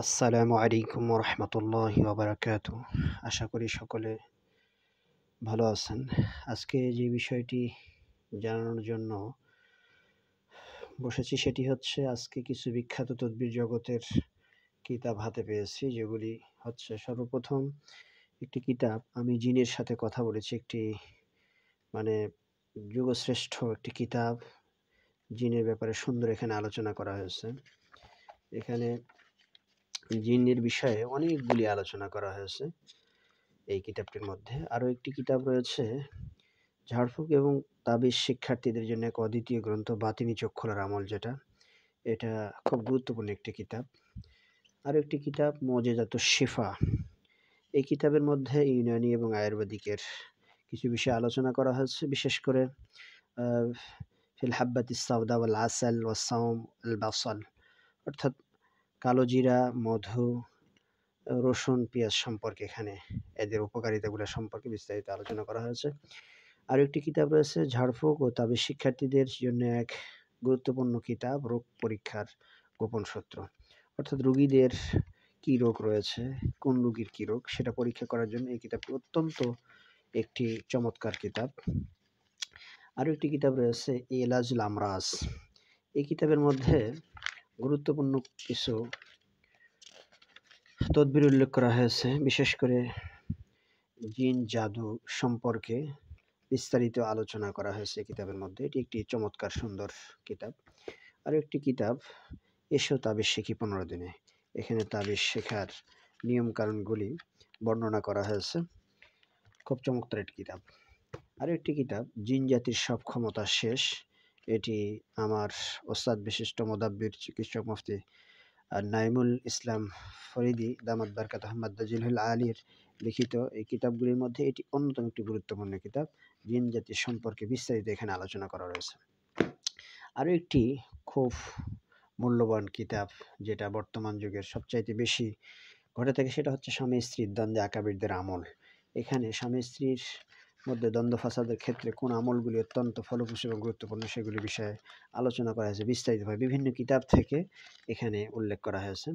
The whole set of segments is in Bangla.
আসসালামু আলাইকুম রহমতুল্লাহি ওবারাকাতু। আশা করি সকলে ভালো আছেন। আজকে যে বিষয়টি জানানোর জন্য বসেছি সেটি হচ্ছে, আজকে কিছু বিখ্যাত তদবির জগতের কিতাব হাতে পেয়েছি, যেগুলি হচ্ছে সর্বপ্রথম একটি কিতাব। আমি জিনের সাথে কথা বলেছি, একটি মানে যুগশ্রেষ্ঠ একটি কিতাব। জিনের ব্যাপারে সুন্দর এখানে আলোচনা করা হয়েছে। এখানে জিনের বিষয়ে অনেকগুলি আলোচনা করা হয়েছে এই কিতাবটির মধ্যে। আরও একটি কিতাব রয়েছে, ঝাড়ফুঁক এবং তাবিজ শিক্ষার্থীদের জন্য এক অদ্বিতীয় গ্রন্থ, বাতিনি চোখ খোলার আমল, যেটা এটা খুব গুরুত্বপূর্ণ একটি কিতাব। আরও একটি কিতাব মুজিজাতুশ শিফা। এই কিতাবের মধ্যে ইউনানি এবং আয়ুর্বেদিকের কিছু বিষয়ে আলোচনা করা হয়েছে, বিশেষ করে ফিল হাব্বাতিস সাউদা ওয়াল আসাল ওয়াস সাওম আল বাসাল, অর্থাৎ কালো জিরা, মধু, রসুন, পেঁয়াজ সম্পর্কে এখানে এদের উপকারিতাগুলো সম্পর্কে বিস্তারিত আলোচনা করা হয়েছে। আরও একটি কিতাব রয়েছে, ঝাড়ফুঁক ও তাবিজ শিক্ষার্থীদের জন্য এক গুরুত্বপূর্ণ কিতাব, রোগ পরীক্ষার গোপন সূত্র, অর্থাৎ রোগীদের কী রোগ রয়েছে, কোন রোগীর কী রোগ, সেটা পরীক্ষা করার জন্য এই কিতাবটি অত্যন্ত একটি চমৎকার কিতাব। আরও একটি কিতাব রয়েছে ইলাজুল আমরাজ। এই কিতাবের মধ্যে গুরুত্বপূর্ণ কিছু তদবির উল্লেখ করা হয়েছে, বিশেষ করে জিন জাদু সম্পর্কে বিস্তারিত আলোচনা করা হয়েছে কিতাবের মধ্যে। এটি একটি চমৎকার সুন্দর কিতাব। আরও একটি কিতাব, এসো তাবিজ শিখি 15 দিনে। এখানে তাবিজ শেখার নিয়মকানুনগুলি বর্ণনা করা হয়েছে, খুব চমৎকার একটি কিতাব। আরও একটি কিতাব, জিন জাতির সব ক্ষমতা শেষ। এটি আমার ওস্তাদ বিশিষ্ট মোদাব্বির চিকিৎসক মুফতি নাইমুল ইসলাম ফরিদি দামাত বারকাত আহমদ দাজিলুল আলীর লিখিত এই কিতাবগুলির মধ্যে এটি অন্যতম একটি গুরুত্বপূর্ণ কিতাব। জিন জাতি সম্পর্কে বিস্তারিত এখানে আলোচনা করা রয়েছে। আরও একটি খুব মূল্যবান কিতাব, যেটা বর্তমান যুগের সবচাইতে বেশি ঘটে থাকে, সেটা হচ্ছে স্বামী স্ত্রীর দ্বন্দ্বে আকাবিরদের আমল। এখানে স্বামী স্ত্রীর মধ্যে দ্বন্দ্ব ফাসাদের ক্ষেত্রে কোন আমলগুলি অত্যন্ত ফলপ্রসূ এবং গুরুত্বপূর্ণ, সেগুলি বিষয়ে আলোচনা করা হয়েছে বিস্তারিতভাবে, বিভিন্ন কিতাব থেকে এখানে উল্লেখ করা হয়েছে।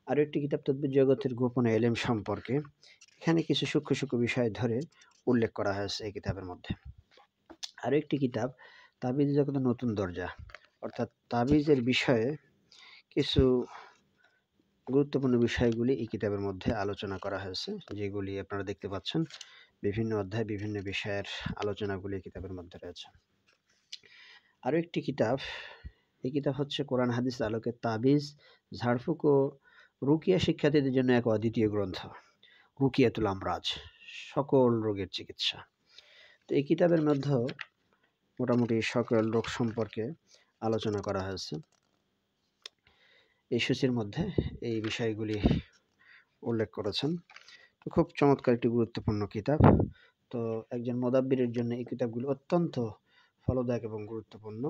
আরও একটি কিতাব, তদবির জগতের গোপন এলেম সম্পর্কে। এখানে কিছু সূক্ষ্ম সূক্ষ্ম বিষয় ধরে উল্লেখ করা হয়েছে এই কিতাবের মধ্যে। আরও একটি কিতাব, তাবিজ জগতের নতুন দরজা, অর্থাৎ তাবিজের বিষয়ে কিছু গুরুত্বপূর্ণ বিষয়গুলি এই কিতাবের মধ্যে আলোচনা করা হয়েছে, যেগুলি আপনারা দেখতে পাচ্ছেন। বিভিন্ন অধ্যায় বিভিন্ন বিষয়ের আলোচনাগুলি এই কিতাবের মধ্যে রয়েছে। আরও একটি কিতাব, এই কিতাব হচ্ছে কোরআন হাদিস আলোকে তাবিজ, ঝাড়ফুঁক ও রুকিয়া শিক্ষার্থীদের জন্য এক অদ্বিতীয় গ্রন্থ, রুকিয়াতুল আমরাজ, সকল রোগের চিকিৎসা। তো এই কিতাবের মধ্যে মোটামুটি সকল রোগ সম্পর্কে আলোচনা করা হয়েছে। এই সূচির মধ্যে এই বিষয়গুলি উল্লেখ করেছেন। তো খুব চমৎকার একটি গুরুত্বপূর্ণ কিতাব। তো একজন মোদাব্বিরের জন্য এই কিতাবগুলো অত্যন্ত ফলদায়ক এবং গুরুত্বপূর্ণ।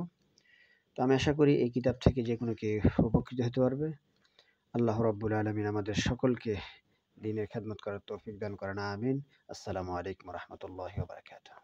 তো আমি আশা করি এই কিতাব থেকে যে কোনো কেউ উপকৃত হতে পারবে। আল্লাহ রাব্বুল আলামিন আমাদের সকলকে দ্বীনের খেদমত করার তৌফিক দান করেন, আমিন। আসসালামু আলাইকুম রহমতুল্লাহি ওয়া বারাকাতুহু।